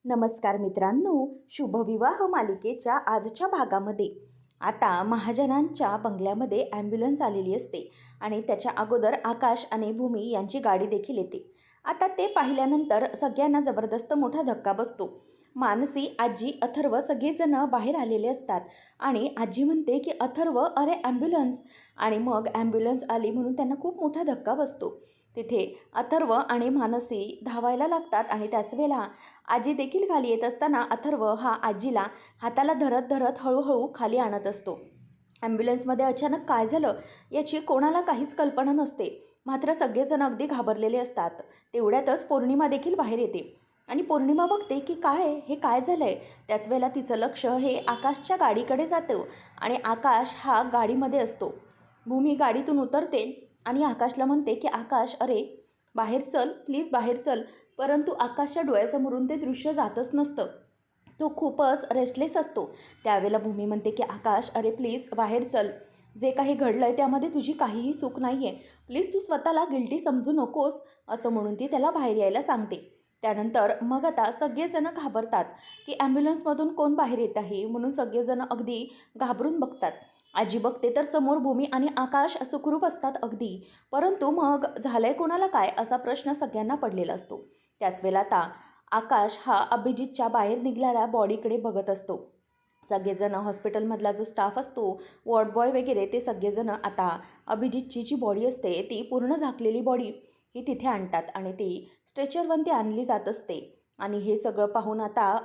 नमस्कार मित्रांनो, शुभविवाह मालिकेच्या आजच्या भागामध्ये आता महाजनांच्या बंगल्यामध्ये ॲम्ब्युलन्स आलेली असते आणि त्याच्या अगोदर आकाश आणि भूमी यांची गाडी देखील येते. आता ते पाहिल्यानंतर सगळ्यांना जबरदस्त मोठा धक्का बसतो. मानसी, आजी, अथर्व सगळेजण बाहेर आलेले असतात आणि आजी म्हणते की अथर्व, अरे ॲम्ब्युलन्स. आणि मग ॲम्ब्युलन्स आली म्हणून त्यांना खूप मोठा धक्का बसतो. तिथे अथर्व आणि मानसी धावायला लागतात आणि त्याच वेळेला आजी देखील खाली येत असताना अथर्व हा आजीला हाताला धरत धरत हळूहळू खाली आणत असतो. ॲम्ब्युलन्समध्ये अचानक काय झालं याची कोणाला काहीच कल्पना नसते. मात्र सगळेजण अगदी घाबरलेले असतात. तेवढ्यातच पौर्णिमा देखील बाहेर येते आणि पौर्णिमा बघते की हे काय झालं आहे. त्याच वेळेला तिचं लक्ष हे आकाशच्या गाडीकडे जातं आणि आकाश हा गाडीमध्ये असतो. भूमी गाडीतून उतरते आणि आकाशला म्हणते की आकाश, अरे बाहेर चल, प्लीज बाहेर चल. परंतु आकाशच्या डोळ्यासमोरून ते दृश्य जातच नसतं. तो खूपच रेस्टलेस असतो. त्यावेळेला भूमी म्हणते की आकाश, अरे प्लीज बाहेर चल. जे काही घडलं आहे त्यामध्ये तुझी काहीही चूक नाही आहे. प्लीज तू स्वतःला गिल्टी समजू नकोस, असं म्हणून ती त्याला बाहेर यायला सांगते. त्यानंतर मग आता सगळेजण घाबरतात की ॲम्ब्युलन्समधून कोण बाहेर येत आहे, म्हणून सगळेजण अगदी घाबरून बघतात. आजी बघते तर समोर भूमी आणि आकाश सुखरूप असतात अगदी. परंतु मग झालंय कोणाला काय असा प्रश्न सगळ्यांना पडलेला असतो. त्याच वेळेला आता आकाश हा अभिजितच्या बाहेर निघालेल्या बॉडीकडे बघत असतो. सगळेजण हॉस्पिटलमधला जो स्टाफ असतो, वॉर्ड बॉय वगैरे, ते सगळेजण आता अभिजितची जी बॉडी असते ती पूर्ण झाकलेली बॉडी ही तिथे आणतात आणि ती स्ट्रेचरवरती आणली जात असते. आणि हे सगळं पाहून आता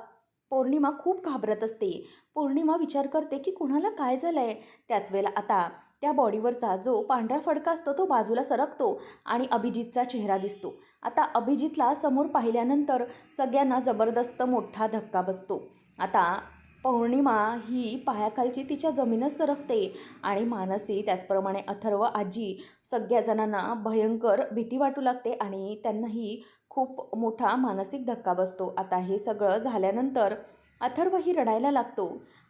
पौर्णिमा खूप घाबरत असते. पौर्णिमा विचार करते की कुणाला काय झालं आहे. त्याच वेळेला आता त्या बॉडीवरचा जो पांढरा फडका असतो तो बाजूला सरकतो आणि अभिजितचा चेहरा दिसतो. आता अभिजितला समोर पाहिल्यानंतर सगळ्यांना जबरदस्त मोठा धक्का बसतो. आता पौर्णिमा ही पायाखालची तिच्या जमीनच सरकते आणि मानसी, त्याचप्रमाणे अथर्व, आजी सगळ्या जणांना भयंकर भीती वाटू लागते आणि त्यांनाही खूप मोठा मानसिक धक्का बसतो. आता हे सगळं झाल्यानंतर अथर्वही रडायला लागतो.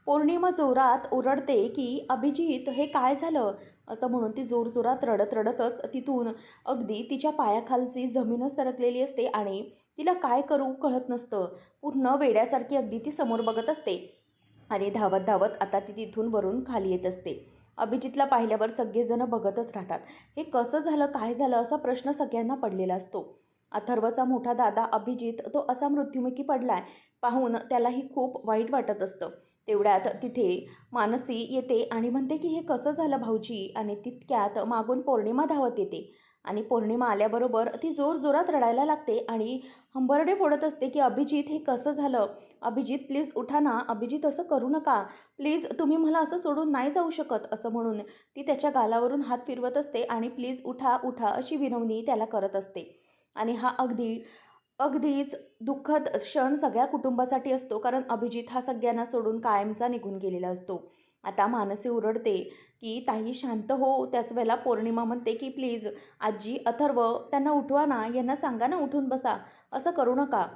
पौर्णिमा जोरात ओरडते की अभिजित, हे काय झालं, असं म्हणून ती जोरजोरात रडत रडतच तिथून अगदी तिच्या पायाखालची जमीनच सरकलेली असते आणि तिला काय करू कळत नसतं. पूर्ण वेड्यासारखी अगदी ती समोर बघत असते आणि धावत धावत आता ती तिथून वरून खाली येत असते. अभिजितला पाहिल्यावर सगळेजण बघतच राहतात. हे कसं झालं, काय झालं, असा प्रश्न सगळ्यांना पडलेला असतो. अथर्वचा मोठा दादा अभिजित तो असा मृत्युमुखी पडलाय पाहून त्यालाही खूप वाईट वाटत असतं. तेवढ्यात तिथे मानसी येते आणि म्हणते की हे कसं झालं भाऊजी. आणि तितक्यात मागून पौर्णिमा धावत येते आणि पौर्णिमा आल्याबरोबर ती जोरजोरात रडायला लागते आणि हंबरडे फोडत असते की अभिजित, हे कसं झालं. अभिजित प्लीज उठा ना, अभिजित असं करू नका, प्लीज तुम्ही मला असं सोडून नाही जाऊ शकत, असं म्हणून ती त्याच्या गालावरून हात फिरवत असते आणि प्लीज उठा उठा अशी विनवणी त्याला करत असते. आणि हा अगदीच दुःखद क्षण सगळ्या कुटुंबासाठी असतो, कारण अभिजित हा सगळ्यांना सोडून कायमचा निघून गेलेला असतो. आता मानसी ओरडते की ताई शांत हो. त्याच वेळेला पौर्णिमा म्हणते की प्लीज आजी, अथर्व, त्यांना उठवा ना, यांना सांगा ना उठून बसा, असं करू नका.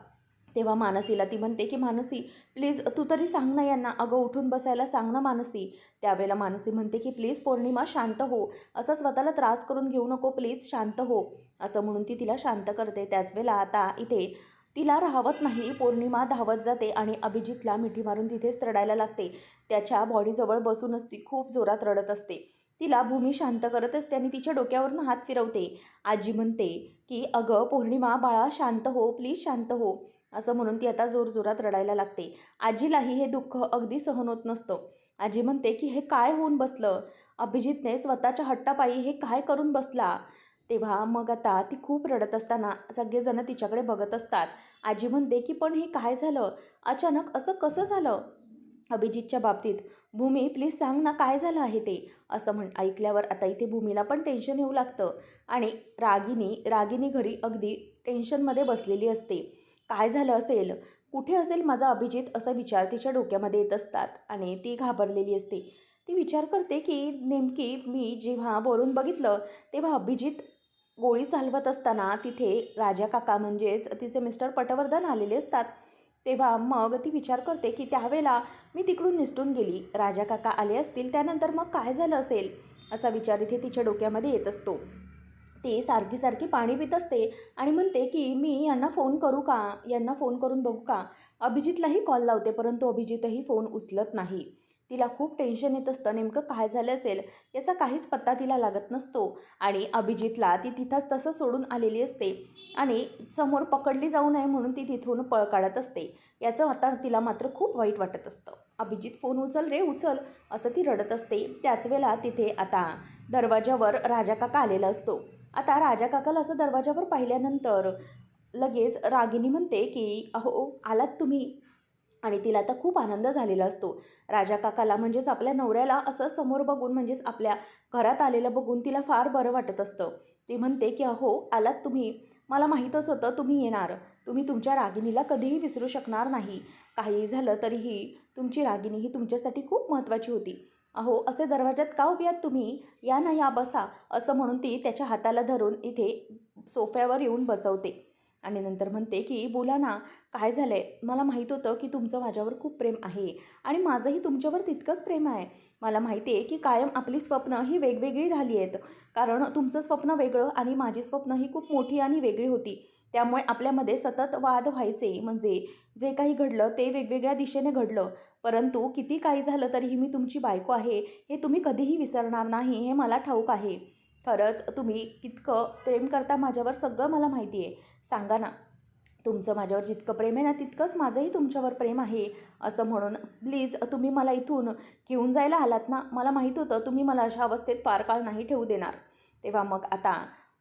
तेव्हा मानसीला ती म्हणते की मानसी प्लीज तू तरी सांग ना यांना, अगं उठून बसायला सांग ना मानसी. त्यावेळेला मानसी म्हणते की प्लीज पौर्णिमा शांत हो, असं स्वतःला त्रास करून घेऊ नको, प्लीज शांत हो, असं म्हणून ती तिला शांत करते. त्याच वेळेला आता इथे तिला राहवत नाही. पौर्णिमा धावत जाते आणि अभिजितला मिठी मारून तिथेच रडायला लागते. त्याच्या बॉडीजवळ बसूनच ती खूप जोरात रडत असते. तिला भूमी शांत करत असते आणि तिच्या डोक्यावरून हात फिरवते. आजी म्हणते की अगं पौर्णिमा बाळा शांत हो, प्लीज शांत हो, असं म्हणून ती आता जोरजोरात रडायला लागते. आजीलाही हे दुःख अगदी सहन होत नसतं. आजी म्हणते की हे काय होऊन बसलं, अभिजितने स्वतःच्या हट्टापायी हे काय करून बसला. तेव्हा मग आता ती खूप रडत असताना सगळेजण तिच्याकडे बघत असतात. आजी म्हणते की पण हे काय झालं, अचानक असं कसं झालं अभिजितच्या बाबतीत. भूमी प्लीज सांग ना काय झालं आहे ते, असं ऐकल्यावर आता इथे भूमीला पण टेन्शन येऊ लागतं आणि रागिनी घरी अगदी टेन्शनमध्ये बसलेली असते. काय झालं असेल, कुठे असेल माझा अभिजित, असा विचार तिच्या डोक्यामध्ये येत असतात आणि ती घाबरलेली असते. ती विचार करते की नेमकी मी जेव्हा वरून बघितलं तेव्हा अभिजित गोळी चालवत असताना तिथे राजा काका म्हणजेच तिचे मिस्टर पटवर्धन आलेले असतात. तेव्हा मग ती विचार करते की त्यावेळेला मी तिकडून निसटून गेली, राजा काका आले असतील, त्यानंतर मग काय झालं असेल, असा विचार इथे तिच्या डोक्यामध्ये येत असतो. ती सारखी सारखी पाणी पित असते आणि म्हणते की मी यांना फोन करू का, यांना फोन करून बघू का. अभिजितलाही कॉल लावते, परंतु अभिजितही फोन उचलत नाही. तिला खूप टेन्शन येत असतं, नेमकं काय झालं असेल याचा काहीच पत्ता तिला लागत नसतो. आणि अभिजितला ती तिथंच तसं सोडून आलेली असते आणि समोर पकडली जाऊ नये म्हणून ती तिथून पळ काढत असते. याचं आता तिला मात्र खूप वाईट वाटत असतं. अभिजित फोन उचल रे उचल असं ती रडत असते. त्याच वेळेला तिथे आता दरवाजावर राजा काका आलेला असतो. आता राजा काकाला असं दरवाजावर पाहिल्यानंतर लगेच रागिनी म्हणते की अहो आलात तुम्ही. आणि तिला आता खूप आनंद झालेला असतो. राजा काकाला म्हणजेच आपल्या नवऱ्याला असं समोर बघून, म्हणजेच आपल्या घरात आलेलं बघून तिला फार बरं वाटत असतं. ती म्हणते की अहो आलात तुम्ही, मला माहीतच होतं तुम्ही येणार. तुम्ही तुमच्या रागिनीला कधीही विसरू शकणार नाही. काहीही झालं तरीही तुमची रागिनी ही तुमच्यासाठी खूप महत्त्वाची होती. अहो असे दरवाजात का उभी आहात तुम्ही, या ना या बसा, असं म्हणून ती त्याच्या हाताला धरून इथे सोफ्यावर येऊन बसवते. आणि नंतर म्हणते की बोला ना, काय झालं आहे. मला माहीत होतं की तुमचं माझ्यावर खूप प्रेम आहे आणि माझंही तुमच्यावर तितकंच प्रेम आहे. मला माहिती आहे की कायम आपली स्वप्न ही वेगवेगळी झाली आहेत, कारण तुमचं स्वप्न वेगळं आणि माझी स्वप्न ही खूप मोठी आणि वेगळी होती. त्यामुळे आपल्यामध्ये सतत वाद व्हायचे, म्हणजे जे काही घडलं ते वेगवेगळ्या दिशेने घडलं. परंतु किती काही झालं तरीही मी तुमची बायको आहे हे तुम्ही कधीही विसरणार नाही, हे मला ठाऊक आहे. खरंच तुम्ही कितकं प्रेम करता माझ्यावर सगळं मला माहिती आहे. सांगा ना, तुमचं माझ्यावर जितकं प्रेम आहे ना, तितकंच माझंही तुमच्यावर प्रेम आहे. असं म्हणून प्लीज तुम्ही मला इथून घेऊन जायला आलात ना. मला माहीत होतं तुम्ही मला अशा अवस्थेत फार काळ नाही ठेवू देणार. तेव्हा मग आता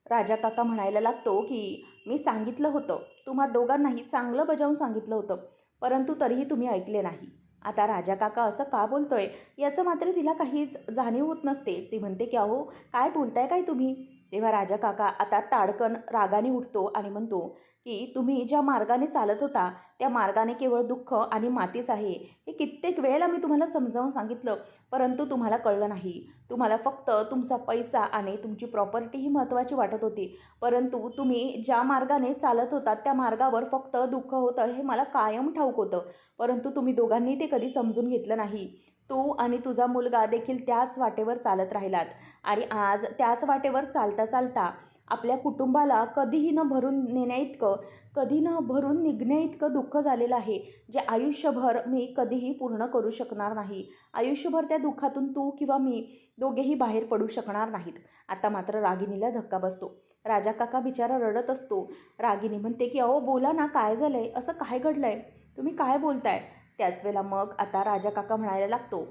राजा काका म्हणायला लागतो की मी सांगितलं होतं, तुम्हा दोघांनाही चांगलं बजावून सांगितलं होतं, परंतु तरीही तुम्ही ऐकले नाही. आता राजा काका असं का बोलतोय याचं मात्र तिला काहीच जाणीव होत नसते. ती म्हणते की अहो काय बोलताय काय तुम्ही. तेव्हा राजा काका आता ताडकन रागाने उठतो आणि म्हणतो की तुम्ही ज्या मार्गाने चालत होता त्या मार्गाने केवळ दुःख आणि मातीच आहे. हे कित्येक वेळेला मी तुम्हाला समजावून सांगितलं, परंतु तुम्हाला कळलं नाही. तुम्हाला फक्त तुमचा पैसा आणि तुमची प्रॉपर्टी ही महत्त्वाची वाटत होती, परंतु तुम्ही ज्या मार्गाने चालत होता त्या मार्गावर फक्त दुःख होतं हे मला कायम ठाऊक होतं, परंतु तुम्ही दोघांनी ते कधी समजून घेतलं नाही. तू आणि तुझा मुलगा देखील त्याच वाटेवर चालत राहिलात आणि आज त्याच वाटेवर चालता चालता आपल्या कुटुंबाला कधीही न भरून नेण्याइतकं, कधी न भरून निघण्याइतकं दुःख झालेलं आहे, जे आयुष्यभर मी कधीही पूर्ण करू शकणार नाही. आयुष्यभर त्या दुःखातून तू किंवा मी दोघेही बाहेर पडू शकणार नाहीत. आता मात्र रागिनीला धक्का बसतो. राजा काका बिचारा रडत असतो. रागिनी म्हणते की अहो बोला ना, काय झालं आहे, असं काय घडलं आहे, तुम्ही काय बोलताय. त्याच वेळेला मग आता राजा काका म्हणायला लागतो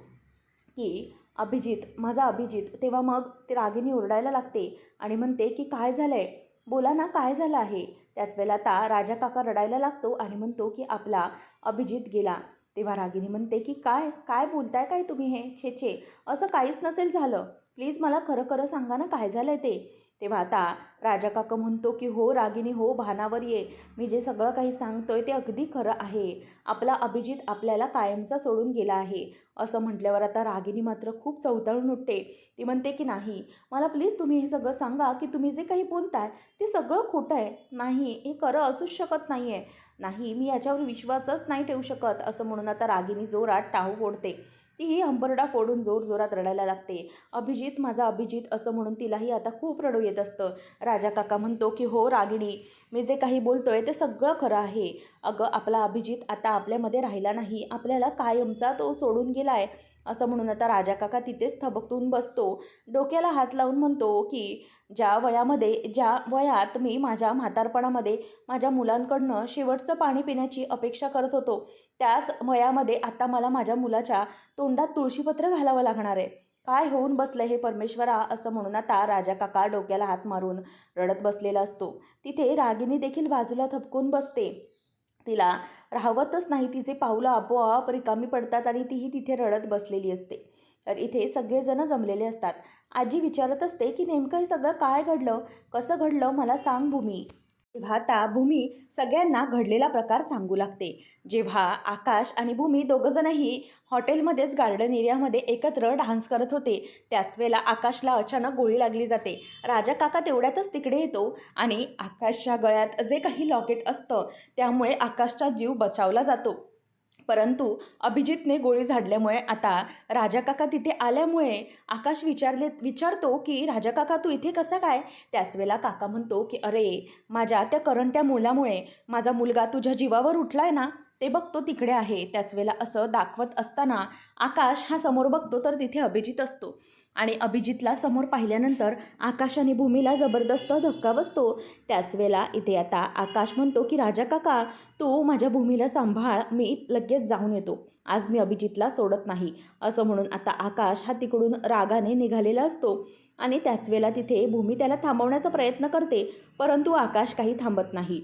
की अभिजित, माझा अभिजित. तेव्हा मग ती रागिनी ओरडायला लागते आणि म्हणते की काय झालं आहे, बोला ना काय झालं आहे. त्याच वेळेला आता राजा काका रडायला लागतो आणि म्हणतो की आपला अभिजित गेला. तेव्हा रागिनी म्हणते की काय काय बोलताय काय तुम्ही, हे छे छे, असं काहीच नसेल झालं. प्लीज मला खरं खरं सांगा ना काय झालं आहे ते. तेव्हा आता राजा काका म्हणतो की हो रागिनी हो, भानावर ये, मी जे सगळं काही सांगतोय ते अगदी खरं आहे. आपला अभिजित आपल्याला कायमचा सोडून गेला आहे. असं म्हटल्यावर आता रागिनी मात्र खूप चवताळून उठते. ती म्हणते की नाही, मला प्लीज तुम्ही हे सगळं सांगा की तुम्ही जे काही बोलताय ते सगळं खोटं आहे. नाही, हे खरं असूच शकत नाही आहे. नाही, मी याच्यावर विश्वासच नाही ठेवू शकत. असं म्हणून आता रागिनी जोरात टाहू ओढते. तीही हंबरडा फोडून जोरजोरात रडायला लागते. अभिजित, माझा अभिजित, असं म्हणून तिलाही आता खूप रडू येत असतं. राजा काका म्हणतो की हो रागिणी, मी जे काही बोलतोय ते सगळं खरं आहे. अगं आपला अभिजित आता आपल्यामध्ये राहिला नाही, आपल्याला कायमचा तो सोडून गेला आहे. असं म्हणून आता राजा काका तिथेच थबकतून बसतो. डोक्याला हात लावून म्हणतो की ज्या वयात मी माझ्या म्हातारपणामध्ये माझ्या मुलांकडनं शेवटचं पाणी पिण्याची अपेक्षा करत होतो, त्याच वयामध्ये आता मला माझ्या मुलाच्या तोंडात तुळशीपत्र घालावं लागणार आहे. काय होऊन बसलं हे परमेश्वरा. असं म्हणून आता राजा काका डोक्याला हात मारून रडत बसलेला असतो. तिथे रागिनी देखील बाजूला थबकून बसते. तिला राहवतच नाही, तिचे पावलं आपोआप रिकामी पडतात आणि तीही तिथे रडत बसलेली असते. तर इथे सगळेजण जमलेले असतात. आजी विचारत असते की नेमकं हे सगळं काय घडलं, कसं घडलं, मला सांग भूमी. तेव्हा आता भूमी सगळ्यांना घडलेला प्रकार सांगू लागते. जेव्हा आकाश आणि भूमी दोघंजणही हॉटेलमध्येच गार्डन एरियामध्ये एकत्र डान्स करत होते, त्याच वेळेला आकाशला अचानक गोळी लागली जाते. राजा काका तेवढ्यातच तिकडे येतो आणि आकाशच्या गळ्यात जे काही लॉकेट असतं त्यामुळे आकाशचा जीव बचावला जातो. परंतु अभिजितने गोळी झाडल्यामुळे आता राजा काका तिथे आल्यामुळे आकाश विचारतो की राजा काका तू इथे कसा काय. त्याच वेळेला काका म्हणतो की अरे माझ्या त्या करंट्या मुलामुळे माझा मुलगा तुझ्या जीवावर उठलाय ना, ते बघतो तिकडे आहे. त्याच वेळेला असं दाखवत असताना आकाश हा समोर बघतो तर तिथे अभिजित असतो आणि अभिजितला समोर पाहिल्यानंतर आकाश आणि भूमीला जबरदस्त धक्का बसतो. त्याच वेळेला इथे आता आकाश म्हणतो की राजा काका तू माझ्या भूमीला सांभाळ, मी लगेच जाऊन येतो, आज मी अभिजितला सोडत नाही. असं म्हणून आता आकाश हा तिकडून रागाने निघालेला असतो आणि त्याच वेळेला तिथे भूमी त्याला थांबवण्याचा प्रयत्न करते, परंतु आकाश काही थांबत नाही.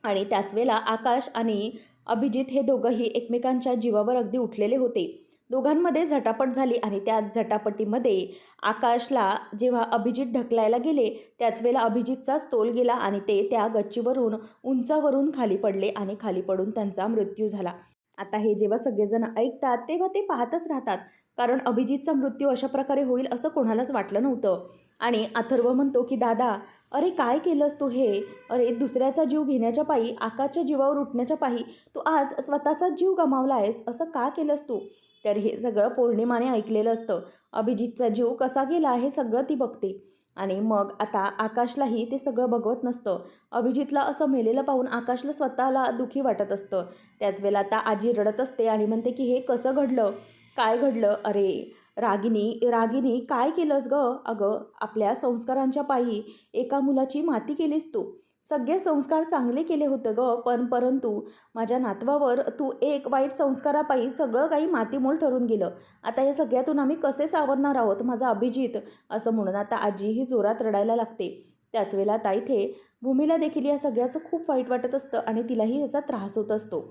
आणि त्याच वेळेला आकाश आणि अभिजित हे दोघंही एकमेकांच्या जीवावर अगदी उठलेले होते. दोघांमध्ये झटापट झाली आणि त्या झटापटीमध्ये आकाशला जेव्हा अभिजित ढकलायला गेले त्याच वेळेला अभिजितचाच तोल गेला आणि ते त्या गच्चीवरून उंचावरून खाली पडले आणि खाली पडून त्यांचा मृत्यू झाला. आता हे जेव्हा सगळेजण ऐकतात तेव्हा ते पाहतच राहतात, कारण अभिजितचा मृत्यू अशा प्रकारे होईल असं कोणालाच वाटलं नव्हतं. आणि अथर्व म्हणतो की दादा अरे काय केलंस तू हे, अरे दुसऱ्याचा जीव घेण्याच्या पायी, आकाशच्या जीवावर उठण्याच्या पायी तू आज स्वतःचा जीव गमावला आहेस, असं का केलंस तू. तर हे सगळं पौर्णिमाने ऐकलेलं असतं. अभिजितचा जीव कसा गेला हे सगळं ती बघते आणि मग आता आकाशलाही ते सगळं बघवत नसतं. अभिजितला असं मेलेलं पाहून आकाशला स्वतःला दुःखी वाटत असतं. त्याच वेळेला आता आजी रडत असते आणि म्हणते की हे कसं घडलं, काय घडलं. अरे रागिनी काय केलंस गं. अगं आपल्या संस्कारांच्या पायी एका मुलाची माती केलीस तू. सगळे संस्कार चांगले केले होते गं, परंतु माझ्या नातवावर तू एक वाईट संस्कारापायी सगळं काही मातीमोल ठरून गेलं. आता या सगळ्यातून आम्ही कसे सावरणार आहोत माझा अभिजित. असं म्हणून आता आजी ही जोरात रडायला लागते. त्याच वेळेला आता इथे भूमीला देखील या सगळ्याचं खूप वाईट वाटत असतं आणि तिलाही याचा त्रास होत असतो.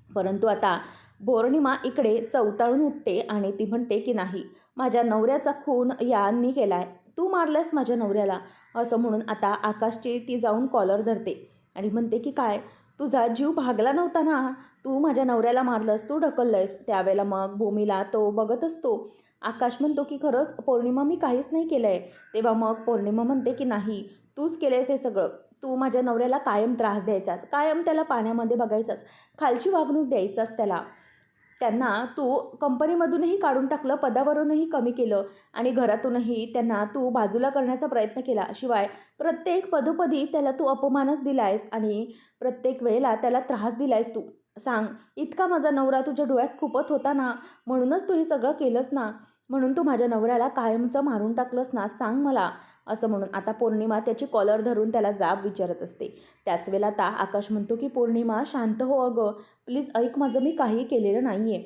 परंतु आता पौर्णिमा इकडे चवताळून उठते आणि ती म्हणते की नाही, माझ्या नवऱ्याचा खून यांनी केला आहे, तू मारलंस माझ्या नवऱ्याला. असं म्हणून आता आकाशची ती जाऊन कॉलर धरते आणि म्हणते की काय, तुझा जीव भागला नव्हता ना, तू माझ्या नवऱ्याला मारलंस, तू ढकललंयस. त्यावेळेला मग भूमीला तो बघत असतो. आकाश म्हणतो की खरंच पौर्णिमा मी काहीच नाही केलं आहे. तेव्हा मग पौर्णिमा म्हणते की नाही, तूच केलंयस हे सगळं. तू माझ्या नवऱ्याला कायम त्रास द्यायचास, कायम त्याला पाण्यामध्ये बघायचास, खालची वागणूक द्यायचास त्याला. त्यांना तू कंपनीमधूनही काढून टाकलं, पदावरूनही कमी केलं आणि घरातूनही त्यांना तू बाजूला करण्याचा प्रयत्न केला. शिवाय प्रत्येक पदोपदी त्याला तू अपमानच दिलायस आणि प्रत्येक वेळेला त्याला त्रास दिलायस तू. सांग, इतका माझा नवरा तुझ्या डोळ्यात खुपत होता ना, म्हणूनच तू हे सगळं केलंस ना, म्हणून तू माझ्या नवऱ्याला कायमचं मारून टाकलंस ना, सांग मला. असं म्हणून आता पौर्णिमा त्याची कॉलर धरून त्याला जाब विचारत असते. त्याच वेळेला आता आकाश म्हणतो की पौर्णिमा शांत हो अगं, प्लीज ऐक माझं, मी काही केलेलं नाही आहे.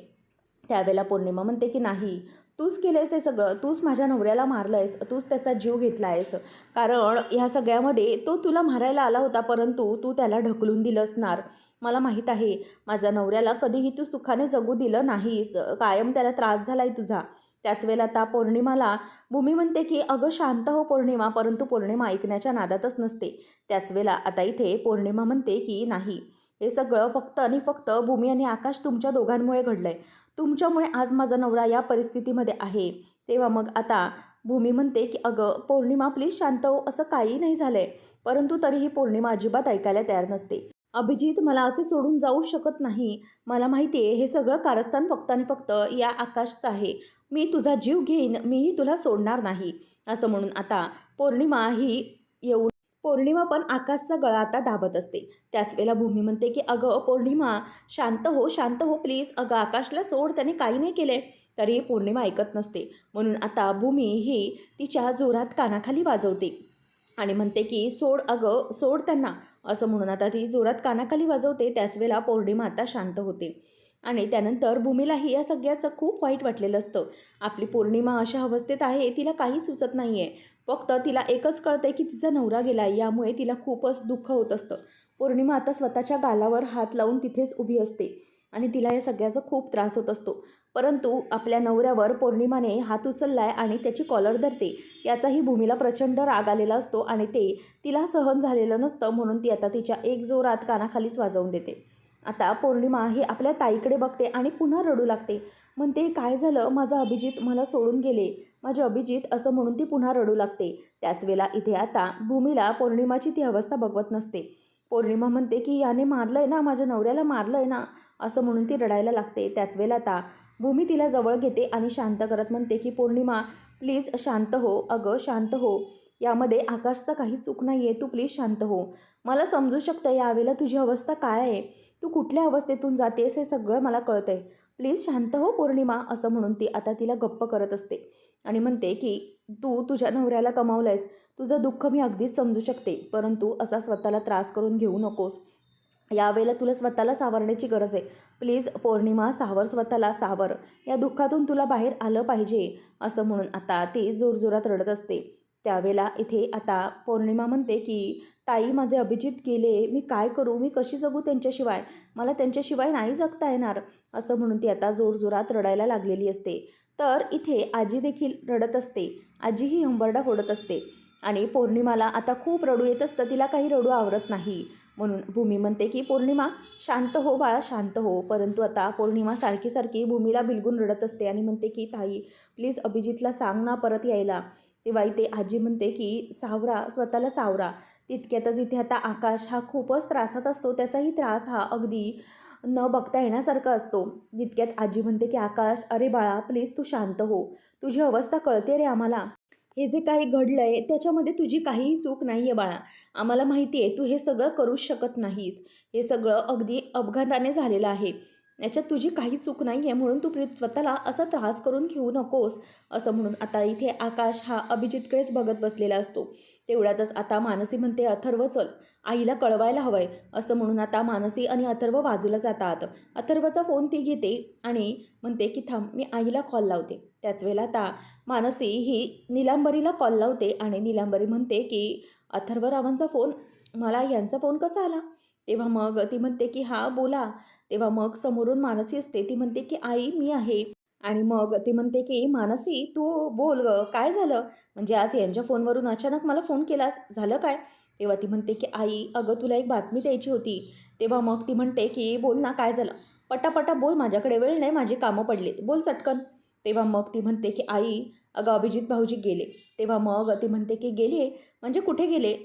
त्यावेळेला पौर्णिमा म्हणते की नाही, तूच केलं आहेस हे सगळं, तूच माझ्या नवऱ्याला मारलं आहेस, तूच त्याचा जीव घेतला आहेस. कारण ह्या सगळ्यामध्ये तो तुला मारायला आला होता, परंतु तू त्याला ढकलून दिलं असणार. मला माहीत आहे, माझ्या नवऱ्याला कधीही तू सुखाने जगू दिलं नाहीस, कायम त्याला त्रास झाला आहे तुझा. त्याच वेळेला आता पौर्णिमाला भूमी म्हणते की अगं शांत हो पौर्णिमा, परंतु पौर्णिमा ऐकण्याच्या नादातच नसते. त्याच वेळेला आता इथे पौर्णिमा म्हणते की नाही, हे सगळं फक्त आणि फक्त भूमी आणि आकाश तुमच्या दोघांमुळे घडलं आहे. तुमच्यामुळे आज माझा नवरा या परिस्थितीमध्ये आहे. तेव्हा मग आता भूमी म्हणते की अगं पौर्णिमा प्लीज शांत हो, असं काही नाही झालं आहे. परंतु तरीही पौर्णिमा अजिबात ऐकायला तयार नसते. अभिजित मला असे सोडून जाऊ शकत नाही. मला माहिती आहे हे सगळं कारस्थान फक्त आणि फक्त या आकाशचं आहे. मी तुझा जीव घेईन, मीही तुला सोडणार नाही. असं म्हणून आता पौर्णिमा ही येऊन पौर्णिमा पण आकाशचा गळा आता दाबत असते. त्याच वेळेला भूमी म्हणते की अगं पौर्णिमा शांत हो, शांत हो प्लीज, अगं आकाशला सोड, त्याने काही नाही केले. तरी पौर्णिमा ऐकत नसते. म्हणून आता भूमी ही तिच्या जोरात कानाखाली वाजवते आणि म्हणते की सोड अगं, सोड त्यांना. असं म्हणून आता ती जोरात कानाखाली वाजवते. त्याच वेळेला पौर्णिमा आता शांत होते आणि त्यानंतर भूमीलाही या सगळ्याचं खूप वाईट वाटलेलं असतं. आपली पौर्णिमा अशा अवस्थेत आहे, तिला काही सुचत नाही आहे. फक्त तिला एकच कळतं आहे की तिचा नवरा गेला आहे, यामुळे तिला खूपच दुःख होत असतं. पौर्णिमा आता स्वतःच्या गालावर हात लावून तिथेच उभी असते आणि तिला या सगळ्याचा खूप त्रास होत असतो. परंतु आपल्या नवऱ्यावर पौर्णिमाने हात उचलला आहे आणि त्याची कॉलर धरते, याचाही भूमीला प्रचंड राग आलेला असतो आणि ते तिला सहन झालेलं नसतं. म्हणून ती आता तिच्या एक जोरात कानाखालीच वाजवून देते. आता पौर्णिमा ही आपल्या ताईकडे बघते आणि पुन्हा रडू लागते. म्हणते काय झालं, माझा अभिजित मला सोडून गेले, माझे अभिजित. असं म्हणून ती पुन्हा रडू लागते. त्याच वेळेला इथे आता भूमीला पौर्णिमाची ती अवस्था बघवत नसते. पौर्णिमा म्हणते की याने मारलं आहे ना, माझ्या नवऱ्याला मारलं आहे ना. असं म्हणून ती रडायला लागते. त्याच वेळेला आता भूमी तिला जवळ घेते आणि शांत करत म्हणते की पौर्णिमा प्लीज शांत हो, अगं शांत हो, यामध्ये आकाशचा काही चूक नाही आहे, तू प्लीज शांत हो. मला समजू शकतं यावेळेला तुझी अवस्था काय आहे, तू कुठल्या अवस्थेतून जातेस हे सगळं मला कळतं आहे. प्लीज शांत हो पौर्णिमा, असं म्हणून ती आता तिला गप्प करत असते आणि म्हणते की तू तुझ्या नवऱ्याला कमावलं आहेस, तुझं दुःख मी अगदीच समजू शकते, परंतु असा स्वतःला त्रास करून घेऊ नकोस. यावेळेला तुला स्वतःला सावरण्याची गरज आहे. प्लीज पौर्णिमा सावर, स्वतःला सावर, या दुःखातून तुला बाहेर आलं पाहिजे, असं म्हणून आता ती जोरजोरात रडत असते. त्यावेळेला इथे आता पौर्णिमा म्हणते की ताई माझे अभिजित गेले, मी काय करू, मी कशी जगू त्यांच्याशिवाय, मला त्यांच्याशिवाय नाही जगता येणार, असं म्हणून ती आता जोरजोरात रडायला लागलेली असते. तर इथे आजी देखील रडत असते. आजी ही हंबरडा फोडत असते आणि पौर्णिमाला आता खूप रडू येत असतं, तिला काही रडू आवरत नाही. म्हणून भूमी म्हणते की पौर्णिमा शांत हो बाळा, शांत हो. परंतु आता पौर्णिमा सारखी सारखी भूमीला बिलगून रडत असते आणि म्हणते की ताई प्लीज अभिजितला सांग ना परत यायला. तेव्हा इथे आजी म्हणते की सावरा, स्वतःला सावरा. तितक्यातच इथे आता आकाश हा खूपच त्रासात असतो, त्याचाही त्रास हा अगदी न बघता येण्यासारखा असतो. तितक्यात आजी म्हणते की आकाश अरे बाळा प्लीज तू शांत हो, तुझी अवस्था कळते रे आम्हाला, हे जे काही घडलं आहे त्याच्यामध्ये तुझी काहीही चूक नाही आहे बाळा, आम्हाला माहिती आहे तू हे सगळं करूच शकत नाहीस, हे सगळं अगदी अपघाताने झालेलं आहे, याच्यात तुझी काही चूक नाही आहे, म्हणून तू स्वतःला असा त्रास करून घेऊ नकोस, असं म्हणून आता इथे आकाश हा अभिजितकडेच बघत बसलेला असतो. तेवढ्यातच आता मानसी म्हणते अथर्व चल, आईला कळवायला हवं आहे, असं म्हणून आता मानसी आणि अथर्व बाजूला जातात. अथर्वचा फोन ती घेते आणि म्हणते की थांब मी आईला कॉल लावते. त्याच वेळेला आता मानसी ही नीलांबरीला कॉल लावते आणि नीलांबरी म्हणते की अथर्वरावांचा फोन, मला यांचा फोन कसा आला. तेव्हा मग ती म्हणते की हां बोला. तेव्हा मग समोरून मानसी असते, ती म्हणते की आई मी आहे. आणि मग ती म्हणते की मानसी तू बोल ग, काय झालं, म्हणजे आज यांच्या फोनवरून अचानक मला फोन केलास, झालं काय. तेव्हा ती म्हणते की आई अगं तुला एक बातमी द्यायची होती. तेव्हा मग ती म्हणते की बोल ना काय झालं, पटापटा बोल, माझ्याकडे वेळ नाही, माझी कामं पडली, बोल चटकन. तेव्हा मग ती म्हणते की आई अगं अभिजित भाऊजी गेले. तेव्हा मग ती म्हणते की गेले म्हणजे कुठे गेले,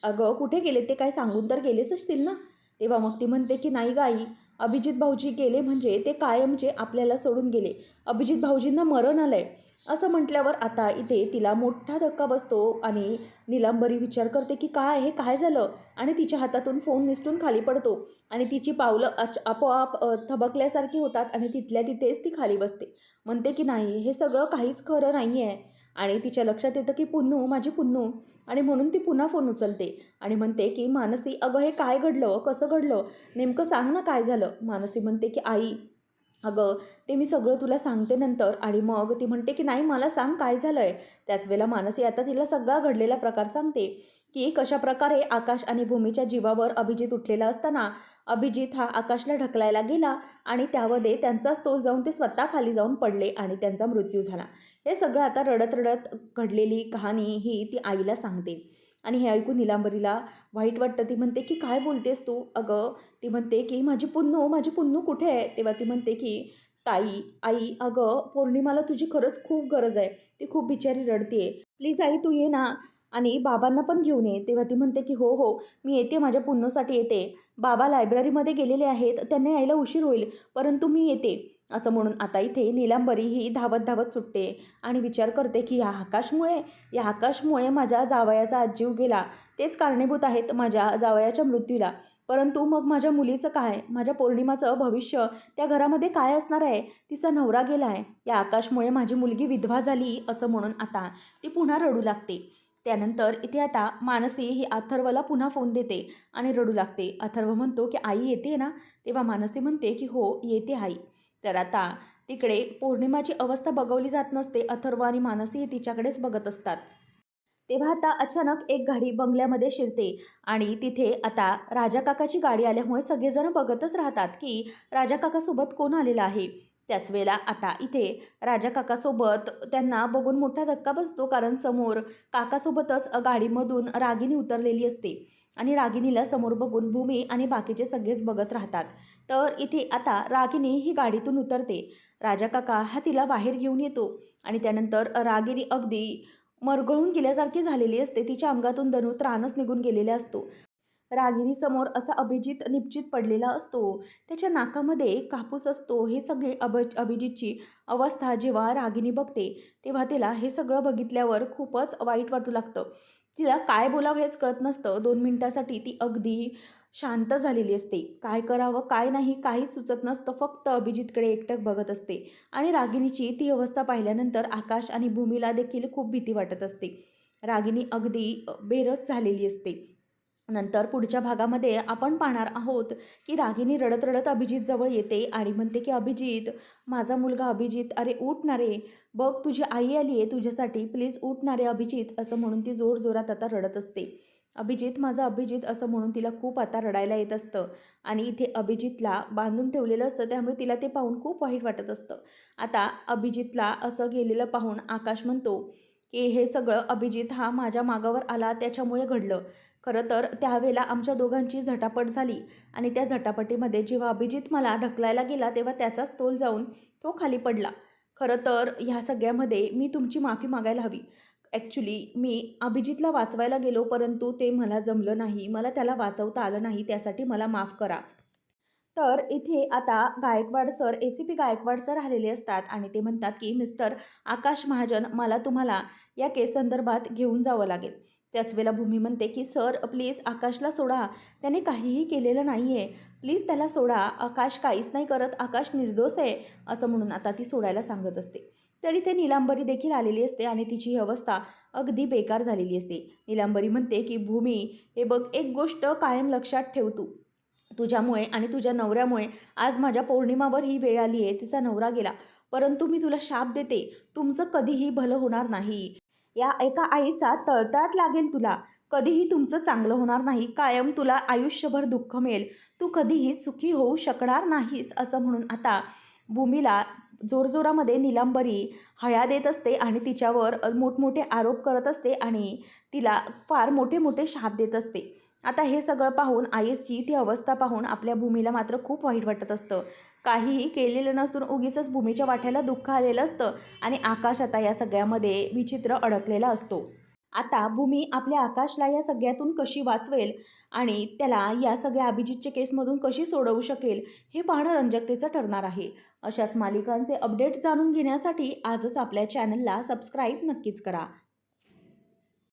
अगं कुठे गेले ते काय सांगून तर गेलेच असतील ना. तेव्हा मग ती म्हणते की नाही ग आई, अभिजित भाऊजी गेले म्हणजे ते कायमचे आपल्याला सोडून गेले, अभिजित भाऊजींना मरण आलं आहे, असं म्हटल्यावर आता इथे तिला मोठा धक्का बसतो आणि नीलांबरी विचार करते की काय हे काय झालं, आणि तिच्या हातातून फोन निसटून खाली पडतो आणि तिची पावलं आपोआप थबकल्यासारखी होतात आणि तिथल्या तिथेच ती खाली बसते. म्हणते की नाही हे सगळं काहीच खरं नाही आहे, आणि तिच्या लक्षात येतं की पुन्नू माझी पुन्नू, आणि म्हणून ती पुन्हा फोन उचलते आणि म्हणते की मानसी अगं हे काय घडलं, कसं घडलं, नेमकं सांग ना काय झालं. मानसी म्हणते की आई अगं ते मी सगळं तुला सांगते नंतर, आणि मग ती म्हणते की नाही मला सांग काय झालं आहे. त्याच वेळेला मानसी आता तिला सगळा घडलेला प्रकार सांगते की कशाप्रकारे आकाश आणि भूमीच्या जीवावर अभिजित उठलेला असताना अभिजित हा आकाशला ढकलायला गेला आणि त्यामध्ये त्यांचाच तोल जाऊन ते स्वतः खाली जाऊन पडले आणि त्यांचा मृत्यू झाला. हे सगळं आता रडत रडत घडलेली कहाणी ही ती आईला सांगते आणि हे ऐकून निलांबरीला वाईट वाटतं. ती म्हणते की काय बोलतेस तू अगं. ती म्हणते की माझी पुन्नू कुठे आहे. तेव्हा ती म्हणते की ताई आई अगं पौर्णिमाला तुझी खरंच खूप गरज आहे, ती खूप बिचारी रडते, प्लीज आई तू ये ना आणि बाबांना पण घेऊन ये. तेव्हा ती म्हणते की हो हो मी येते, माझ्या पुन्नूसाठी येते, बाबा लायब्ररीमध्ये गेलेले आहेत, त्यांना यायला उशीर होईल, परंतु मी येते, असं म्हणून आता इथे नीलांबरी ही धावत धावत सुटते आणि विचार करते की या आकाशमुळे माझ्या जावयाचा आज जीव गेला, तेच कारणीभूत आहेत माझ्या जावयाच्या मृत्यूला, परंतु मग माझ्या मुलीचं काय, माझ्या पौर्णिमाचं भविष्य त्या घरामध्ये काय असणार आहे, तिचा नवरा गेला आहे, या आकाशमुळे माझी मुलगी विधवा झाली, असं म्हणून आता ती पुन्हा रडू लागते. त्यानंतर इथे आता मानसी ही अथर्वला पुन्हा फोन देते आणि रडू लागते. अथर्व म्हणतो की आई येते ना. तेव्हा मानसी म्हणते की हो येते आई. तर आता तिकडे पौर्णिमाची अवस्था बघवली जात नसते, अथर्व आणि मानसी हे तिच्याकडेच बघत असतात. तेव्हा आता अचानक एक गाडी बंगल्यामध्ये शिरते आणि तिथे आता राजा काकाची गाडी आल्यामुळे सगळेजण बघतच राहतात की राजा काकासोबत कोण आलेला आहे. त्याच वेळेला आता इथे राजा काकासोबत त्यांना बघून मोठा धक्का बसतो, कारण समोर काकासोबतच गाडीमधून रागिनी उतरलेली असते आणि रागिनीला समोर बघून भूमी आणि बाकीचे सगळेच बघत राहतात. तर इथे आता रागिनी ही गाडीतून उतरते. राजा काका हा तिला बाहेर घेऊन येतो आणि त्यानंतर रागिनी अगदी मरगळून गेल्यासारखी झालेली असते, तिच्या अंगातून त्राणच निघून गेलेला असतो. रागिणीसमोर असा अभिजित निपचित पडलेला असतो. त्याच्या नाकामध्ये कापूस असतो. हे सगळे अभिजितची अवस्था जेव्हा रागिनी बघते, तेव्हा तिला हे सगळं बघितल्यावर खूपच वाईट वाटू लागतं. तिला काय बोलावं हेच कळत नसतं. 2 मिनिटासाठी ती अगदी शांत झालेली असते. काय करावं, काय नाही काहीच सुचत नसतं. फक्त अभिजितकडे एकटक बघत असते आणि रागिणीची ती अवस्था पाहिल्यानंतर आकाश आणि भूमीला देखील खूप भीती वाटत असते. रागिनी अगदी बेरस झालेली असते. नंतर पुढच्या भागामध्ये आपण पाहणार आहोत की रागिनी रडत रडत अभिजितजवळ येते आणि म्हणते की अभिजित, माझा मुलगा अभिजित, अरे उठ ना रे, बघ तुझी आई आली आहे तुझ्यासाठी, प्लीज उठ ना रे अभिजित, असं म्हणून ती जोरजोरात आता रडत असते. अभिजित, माझा अभिजित, असं म्हणून तिला खूप आता रडायला येत असतं आणि इथे अभिजितला बांधून ठेवलेलं असतं, त्यामुळे तिला ते पाहून खूप वाईट वाटत असतं. आता अभिजितला असं गेलेलं पाहून आकाश म्हणतो की हे सगळं अभिजित हा माझ्या मागावर आला त्याच्यामुळे घडलं. खरं तर त्यावेळेला आमच्या दोघांची झटापट झाली आणि त्या झटापटीमध्ये जेव्हा अभिजित मला ढकलायला गेला तेव्हा त्याचाच तोल जाऊन तो खाली पडला. खरं तर ह्या सगळ्यामध्ये मी तुमची माफी मागायला हवी. ॲक्च्युली मी अभिजितला वाचवायला गेलो परंतु ते मला जमलं नाही. मला त्याला वाचवता आलं नाही. त्यासाठी मला माफ करा. तर इथे आता Gaikwad sir, ACP Gaikwad sir आलेले असतात आणि ते म्हणतात की मिस्टर आकाश महाजन, मला तुम्हाला या केस संदर्भात घेऊन जावं लागेल. त्याच वेळेला भूमी म्हणते की सर प्लीज आकाशला सोडा, त्याने काहीही केलेलं नाही आहे, प्लीज त्याला सोडा, आकाश काहीच नाही करत, आकाश निर्दोष आहे, असं म्हणून आता ती सोडायला सांगत असते. तरी ते नीलांबरी देखील आलेली असते आणि तिची ही अवस्था अगदी बेकार झालेली असते. नीलांबरी म्हणते की भूमी, हे बघ, एक गोष्ट कायम लक्षात ठेव, तुझ्यामुळे आणि तुझ्या नवऱ्यामुळे आज माझ्या पौर्णिमावर ही वेळ आली आहे. तिचा नवरा गेला, परंतु मी तुला शाप देते, तुमचं कधीही भलं होणार नाही. या एका आईचा तळतळाट लागेल तुला. कधीही तुमचं चांगलं होणार नाही. कायम तुला आयुष्यभर दुःख मिळेल. तू कधीही सुखी होऊ शकणार नाहीस, असं म्हणून आता भूमीला जोरजोरामध्ये नीलांबरी हया देत असते आणि तिच्यावर मोठमोठे आरोप करत असते आणि तिला फार मोठे मोठे शाप देत असते. आता हे सगळं पाहून आईची ती अवस्था पाहून आपल्या भूमीला मात्र खूप वाईट वाटत असतं. काहीही केलेलं नसून उगीचच भूमीच्या वाट्याला दुःख आलेलं असतं आणि आकाश आता या सगळ्यामध्ये विचित्र अडकलेला असतो. आता भूमी आपल्या आकाशला या सगळ्यातून कशी वाचवेल आणि त्याला या सगळ्या अभिजितच्या केसमधून कशी सोडवू शकेल हे पाहणं रंजकतेचं ठरणार आहे. अशाच मालिकांचे अपडेट्स जाणून घेण्यासाठी आजच आपल्या चॅनलला सबस्क्राईब नक्कीच करा.